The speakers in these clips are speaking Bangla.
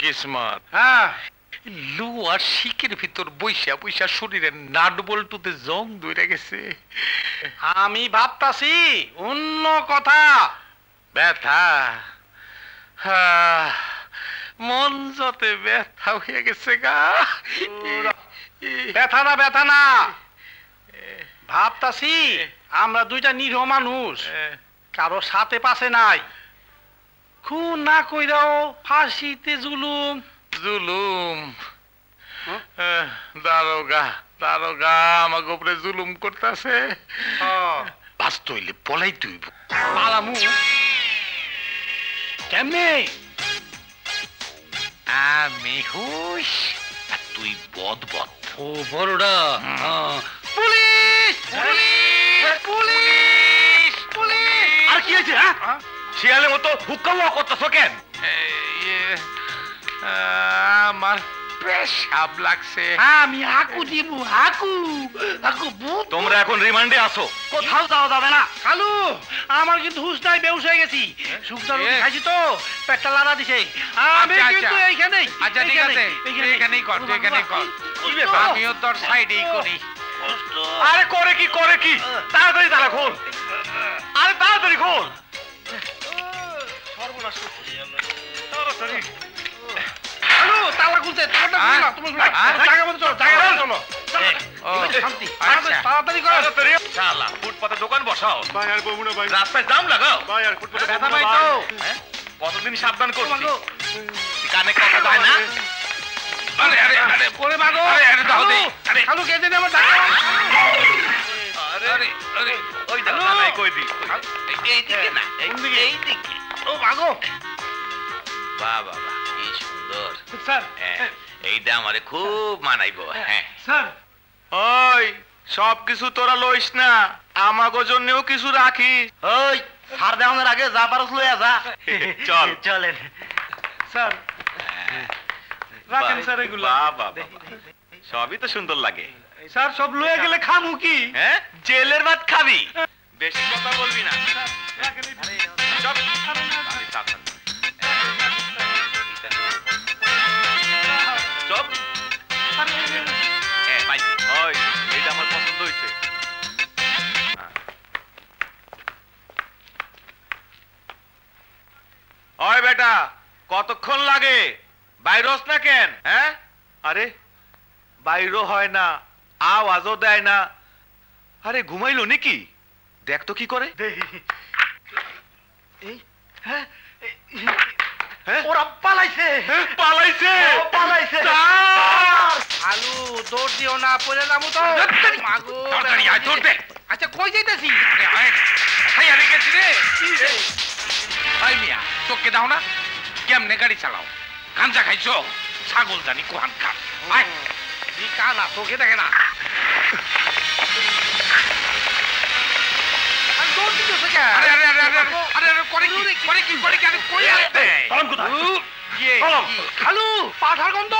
কিসমত। হ্যাঁ, লুয়ার শিকের ভিতর বইসা বইসা শরীরের নাট বল্টুতে জং ধরে গেছে। আমি ভাবতাছি অন্য কথা। ব্যথা, মন যতে ব্যথা হয়ে গেছে গা। ব্যথা না, ব্যথা না, ভাবতাছি আমরা দুইটা নিরীহ মানুষ, কারো সাথে পাশে নাই, খুন না কইরাও ফাঁসিতে জুলুম। জুলুম, দারোগা দারোগা আমাকে উপরে জুলুম করতেছে। বাস্ত হইলে পলাই তুই পালামু কেমনে? আমি হুশ আর তুই বদ বদ। ও বড়ডা, পুলিশ পুলিশ পুলিশ পুলিশ! আর কি হয়েছে? শিয়ালের মতো হুক্কা করতেছ কেন? আমার পেশাব লাগছে। আমি হাকু দিব, হাকু হাকু। তোমরা এখন রিমান্ডে আসো। কোথাও যাওয়া যাবে না। কালু, আমার কিন্তু হুঁশ নাই, বেহুশ হয়ে গেছি। শুকনা রুটি খাইছি তো, পেটটা লাড়া দিছে। আমি কিন্তু এইখানেই। আচ্ছা ঠিক আছে, এখানেই কর, তুই এখানেই কর। আমিও তোর সাইডেই করি। আরে করে কি করে কি? তাড়াতাড়ি তালা খোল, আরে তাড়াতাড়ি খোল। সর্বনাশ তাড়াতাড়ি। কালু, তালা খুলছে। তোমারটা খুলো না, তুমি খুলো। জায়গা মতো চলো, জায়গা মতো চলো। শান্তি, তাড়াতাড়ি করো। শালা ফুটপাতে দোকান বসাও। ভাই আর বলবো না ভাই, রাস্তায় জাম লাগাও। ভাই আর ফুটপাতে ব্যথা পাই তো। কতদিন সাবধান করছি, কানে কথা যায় না। আরে আরে আরে করে মাগো। আরে আরে দাও দে। আরে কালু কেটে দে আমার টাকা। আরে আরে আরে ওই দাও নাই কই দি। এই দিকে না, এই দিকে। ও মাগো। বাহ বাহ বাহ, কি সুন্দর। স্যার, এইটা আমারে খুব মানাইবো। হ্যাঁ স্যার। ওই সব কিছু তোরা লইস না, আমাগো জন্যও কিছু রাখিস। ওই সার দেওয়ার আগে যা পারস লইয়া যা। চল চলেন স্যার। রাখেন স্যার এগুলো। বাহ বাহ বাহ, সবই তো সুন্দর লাগে। স্যার সব লইয়া গেলে খামু কি? হ্যাঁ, জেলের ভাত খাবি, বেশি কথা বলবি না। চল। চল। হ্যাঁ পাইছি। ওই এটা আমার পছন্দ হয়েছে। ওই বেটা, কতক্ষণ লাগে? বাইরস না কেন? হ্যাঁ, আরে বাইরও হয় না, আওয়াজও দেয় না। আরে ঘুমাইলো নাকি? দেখ তো কি করে। এই হ্যাঁ, ওরা পালাইছে। পালাইছে পালাইছে। আলু দৌড় দিও না, পড়ে যাবো তো। মাগো, তাড়াতাড়ি আয়, দৌড় দে। আচ্ছা কই যাইতেছি? হাইয়া গেছি রে। ভাই মিয়া, চোখকে দাও না, কেমনে গাড়ি চালাও? গাঞ্জা খাইছো? ছাগল জানি কোহান খান। আয় কানা চোখে দেখে না। দৌড় দিতেছে কেন? আরে আরে আরে আরে আরে আরে করে কি করে কি করে কি? আরে কই আসছে? কলম কোথায়? খালু পাঠার গন্ধ।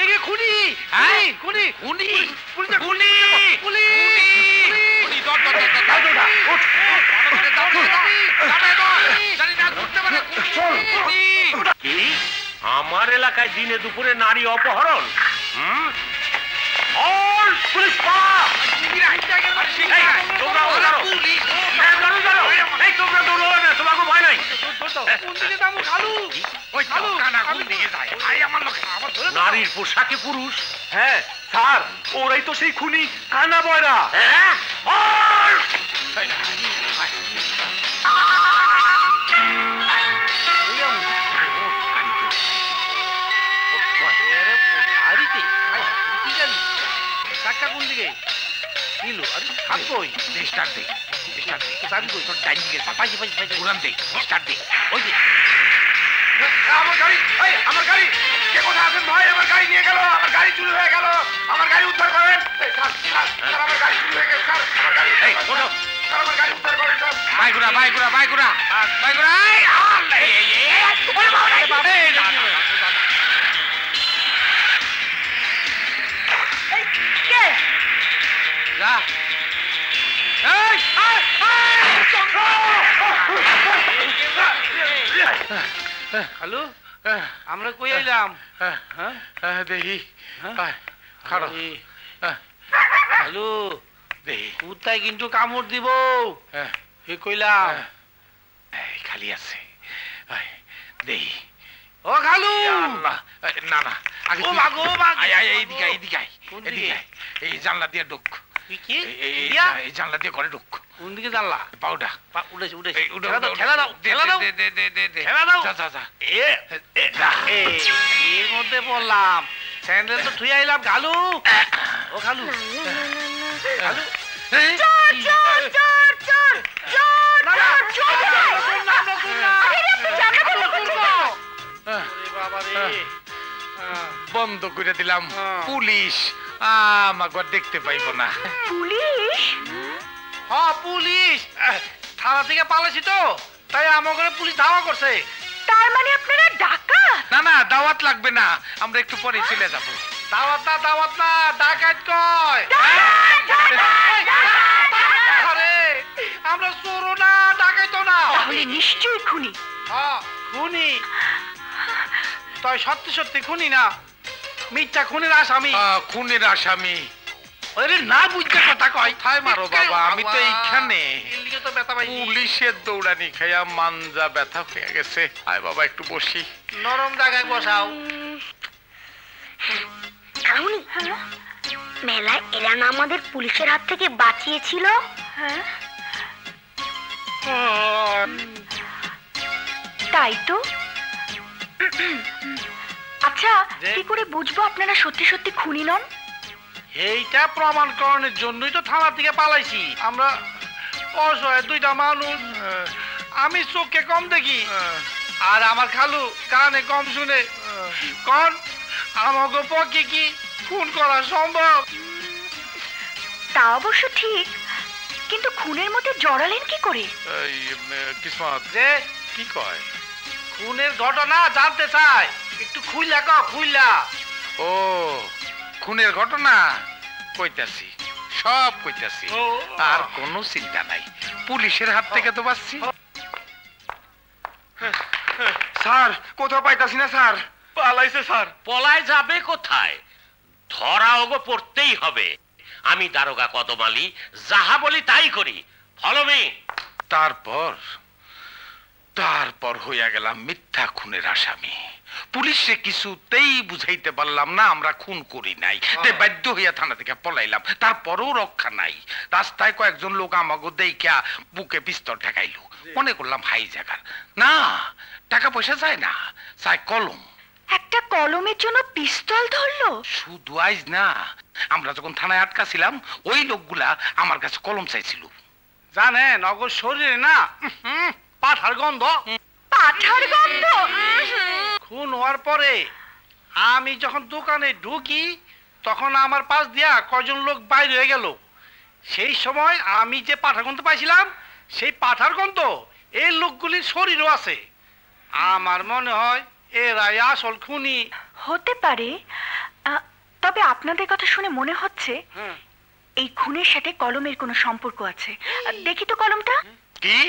এগে খুনি, খুনি খুনি খুনি খুনি খুনি খুনি। দর দর দর দর দর। উঠ। আমার এলাকায় দিনে দুপুরে নারী অপহরণ। পুলিশ তোমাকে ভয় নাই? নারীর পোশাকে পুরুষ। হ্যাঁ স্যার, ওরাই তো সেই খুনি কানা বয়রা। কোন দিকে কিলো আরে খাবই স্টার্ট দে স্টার্ট দে যাবি কই তোর ডাইন দিকে পাইছি পাইছি পাইছি উড়ান দে স্টার্ট দে ওই যে আমার গাড়ি, এই আমার গাড়ি, কে কোথায় আছেন ভাই? আমার গাড়ি নিয়ে গেল, আমার গাড়ি চুরি হয়ে গেল, আমার গাড়ি উদ্ধার করেন। স্যার আমার গাড়ি চুরি হয়ে গেছে, স্যার আমার গাড়ি, এই ওঠো, স্যার আমার গাড়ি উদ্ধার করেন স্যার। বাইগুড়া বাইগুড়া বাইগুড়া বাইগুড়া। যা হ্যালো আমরা কই আইলাম? দেখি খাড়ো হ্যালো দেখি কুত্তায় কিন্তু কামড় দিব। এ কইলাম খালি আছে দেখি। ও খালু না না ও মাগো এইদিকে এইদিকে এদিকে এই জানলা দিয়ে ঢুক। কি এই জানলা দিয়ে ঘরে ঢুক। কোন দিকে জানলা? পাউডা উঠেছে উঠেছে এই ঠেলা দাও ঠেলা দাও ঠেলা দাও ঠেলা দাও। যা যা যা এর মধ্যে পড়লাম। স্যান্ডেল তো থুই আইলাম। খালু ও খালু খালু বন্ধ করে দিলাম। পুলিশ আমাকে দেখতে পাইব না। পুলিশ? হ্যাঁ পুলিশ। থানা থেকে পালাইছি তো তাই আমার ঘরে পুলিশ ধাওয়া করছে। তার মানে আপনারা ডাকাত? না না দাওয়াত লাগবে না, আমরা একটু পরে চলে যাব। দাওয়াত না ডাকাত কয়। আরে আমরা চোর না ডাকাইতো না। তাহলে নিশ্চয়ই খুনি। হ্যাঁ খুনি। তাই সত্যি সত্যি খুনি না মিথ্যা খুনের আসামি। খুনের আসামি। আরে না বুঝতে কথা কয়। কোথায় মারো বাবা, আমি তো এইখানে। এদিকে তো ব্যথা পাইছি। পুলিশের দৌড়ানি খাইয়া মানজা ব্যথা হয়ে গেছে। আয় বাবা একটু বসি। নরম জায়গায় বসাও। মেলায় এরা না আমাদের পুলিশের হাত থেকে বাঁচিয়েছিল। হ্যাঁ তাই তো। আচ্ছা কি করে বুঝবো আপনারা সত্যি সত্যি খুনি নন? এইটা প্রমাণকরণের জন্যই তো থানা থেকে পালাইছি। আমরা অসহায় দুইটা মানুষ। আমি চোখে কম দেখি আর আমার খালু কানে কম শুনে। কোন আমাকে পক্ষে কি খুন করা সম্ভব? তা অবশ্য ঠিক, কিন্তু খুনের মধ্যে জড়ালেন কি করে? কিসমত যে কি কয়? খুনের ঘটনা জানতে চাই, একটু খুইলা খুইলা। ও খুনের ঘটনা কইতাছি, সব কইতাছি। আর কোনো চিন্তা নাই, পুলিশের হাত থেকে তো বাঁচছি। স্যার কোথাও পাইতাছি না স্যার। পালাইছে স্যার। পলায় যাবে কোথায়? ধরা ওগো পড়তেই হবে। আমি দারোগা কদম আলী, যাহা বলি তাই করি। Follow me. তারপর হইয়া গেলাম মিথ্যা খুনের আসামি। পুলিশে কিছুতেই বুঝাইতে পারলাম না আমরা খুন করি নাই। বাধ্য হইয়া থানা থেকে পলাইলাম। তারপরেও রক্ষা নাই। রাস্তায় কয়েকজন লোক আমাকে দেখিয়া বুকে পিস্তল ঠেকাইল। মনে করলাম হাই জায়গা না, টাকা পয়সা চায় না, চায় কলম। একটা কলমের জন্য পিস্তল ধরলো? শুধু আইজ না, আমরা যখন থানায় আটকা ছিলাম ওই লোকগুলা আমার কাছে কলম চাইছিল। জানেন অগর শরীরে না পাঠার গন্ধ। পাঠার গন্ধ? খুন হওয়ার পরে আমি যখন দোকানে ঢুকি তখন আমার পাশ দিয়া কয়জন লোক বাইরে হয়ে গেল। সেই সময় আমি যে পাঠার গন্ধ পাইছিলাম সেই পাঠার গন্ধ এই লোকগুলির শরীরও আছে। আমার মনে হয় এরাই আসল খুনি। হতে পারে, তবে আপনাদের কথা শুনে মনে হচ্ছে এই খুনের সাথে কলমের কোনো সম্পর্ক আছে। দেখি তো কলমটা। কি?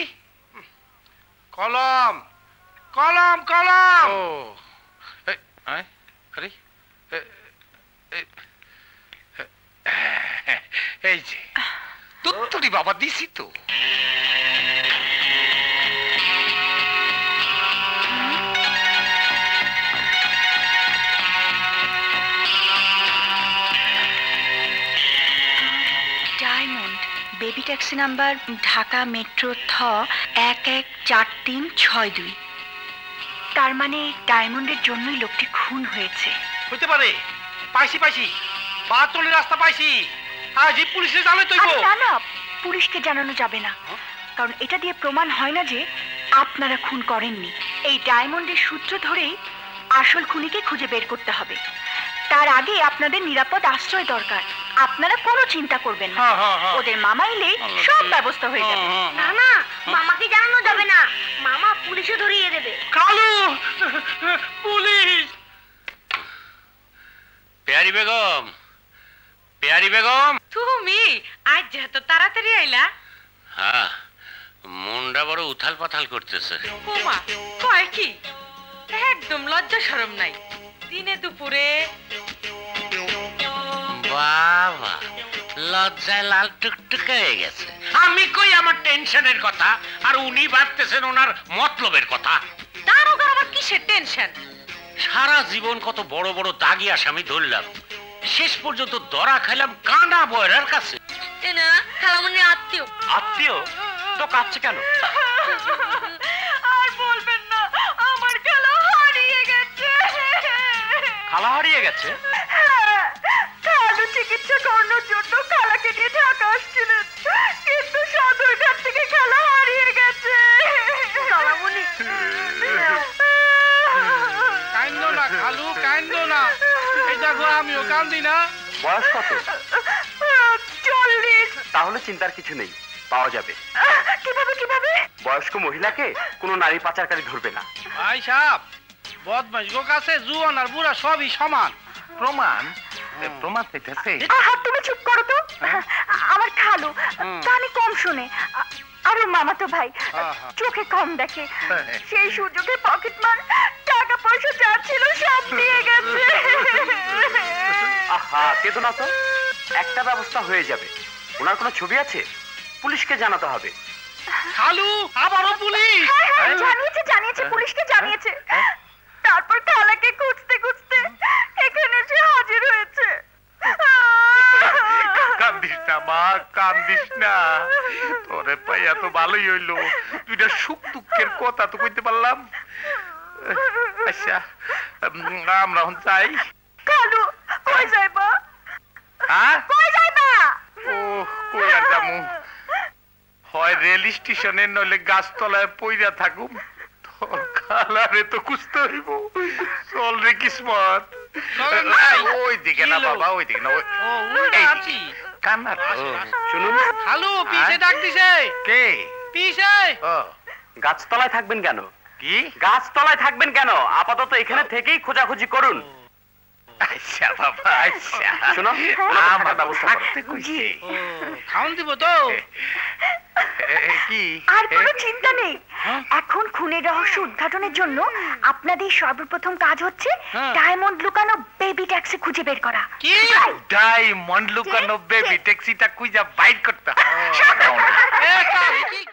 কলম কলম কলম। ও আরে এই যে তুত্তুরি বাবা দিছি তো। Diamond, baby taxi number Dhaka metro থ 114362। তার মানে ডায়মন্ডের জন্যই লোকটি খুন হয়েছে। হতে পারে। পাইছি বাতলের রাস্তা পাইছি। আজ পুলিশে জানাই তৈব। না না, পুলিশকে জানানো যাবে না, কারণ এটা দিয়ে প্রমাণ হয় না যে আপনারা খুন করেননি। এই ডায়মন্ডের সূত্র ধরেই আসল খুনিকে খুঁজে বের করতে হবে। তার আগে আপনাদের নিরাপদ আশ্রয় দরকার। আপনারা কোনো চিন্তা করবেন না, ওদের মামা এলে সব ব্যবস্থা হয়ে যাবে। না না, মামাকে জানানো যাবে না, মামা পুলিশে ধরিয়ে দেবে। কালু পুলিশ। পেয়ারি বেগম তুমি আজ যেত তাড়াতাড়ি আইলা। হ্যাঁ, মনটা বড় উথাল পাথাল করতেছে। ওমা কয় কি? একদম লজ্জা শরম নাই, দিনে দুপুরে। বাবা, লজ্জায় লাল টুকটুকে হয়ে গেছে। আমি কই আমার টেনশনের কথা, আর উনি ভাবতেছেন ওনার মতলবের কথা। দারোগা আবার কিসের টেনশন? সারা জীবন কত বড় বড় দাগি আসামি ধরলাম, শেষ পর্যন্ত ধরা খাইলাম কানা বয়রার কাছে। এনা খালামুনি আত্মীয়। আত্মীয় তো কাঁদছে কেন? আর বলবেন না, আমার খালা হারিয়ে গেছে। খালা হারিয়ে গেছে? খালু চিকিৎসা করানোর জন্য খালাকে নিয়ে ঢাকা আসছিলেন, কিন্তু সদরঘাট থেকে খালা হারিয়ে গেছে। খালামুনি কান্দো না খালু, কান্দো না। এই দেখো আমিও কান্দি না। বয়স কত? 40। তাহলে চিন্তার কিছু নেই, পাওয়া যাবে। কিভাবে কিভাবে? বয়স্ক মহিলাকে কোনো নারী পাচারকারী ধরবে না। ভাই সাহেব, বদমাশ গো কাছে জুয়ান আর বুড়া সবই সমান। প্রমাণ? প্রমাণ চাইতেছে? আহা, তুমি চুপ করো তো। আমার খালু কানে কম শুনে, আর ওর মামাতো ভাই চোখে কম দেখে। সেই সুযোগে পকেটমার টাকা পয়সা যা ছিল সব দিয়ে গেছে। আহা, কেঁদো না তো, একটা ব্যবস্থা হয়ে যাবে। ওনার কোনো ছবি আছে? পুলিশকে জানাতে হবে। খালু, আবারও পুলিশ? জানিয়েছে, পুলিশকে জানিয়েছে। তারপর খালাকে খুঁজতে খুঁজতে এখানে এসে হাজির হয়েছে। কান্দিস না মা, কান্দিস না। তোরে পাইয়া তো ভালোই হইলো, দুইটা সুখ দুঃখের কথা তো কইতে পারলাম। আচ্ছা, আমরা এখন চাই। খালু কই যাইবা? হ্যাঁ, কই যাইবা? ও কই আর যামু, হয় রেল স্টেশনে নইলে গাছতলায় পইরা থাকুম। তোর খালারে তো খুঁজতে হইব। চল রে কিসমত। ওই দিকে না বাবা, ওই দিকে না। ও উল্টা আছি। কান্না শুনুন, খালু পিছে ডাক দিছে। কে? পিছে। ও গাছতলায় থাকবেন কেন? কি? গাছতলায় থাকবেন কেন? আপাতত এখানে থেকেই খোঁজাখুঁজি করুন। আচ্ছা বাবা, আচ্ছা। শোনো, আমার ব্যবস্থা করো। থাকতে কইছে। ও খাওন দিব তো? কি? আর কোনো চিন্তা নেই। এখন খুনের রহস্য উদ্ঘাটনের জন্য আপনাদের সর্বপ্রথম কাজ হচ্ছে ডায়মন্ড লুকানো বেবি ট্যাক্সি খুঁজে বের করা। কি? ডায়মন্ড লুকানো বেবি ট্যাক্সিটা খুঁজা বাইর করতে হবে। এ, তা-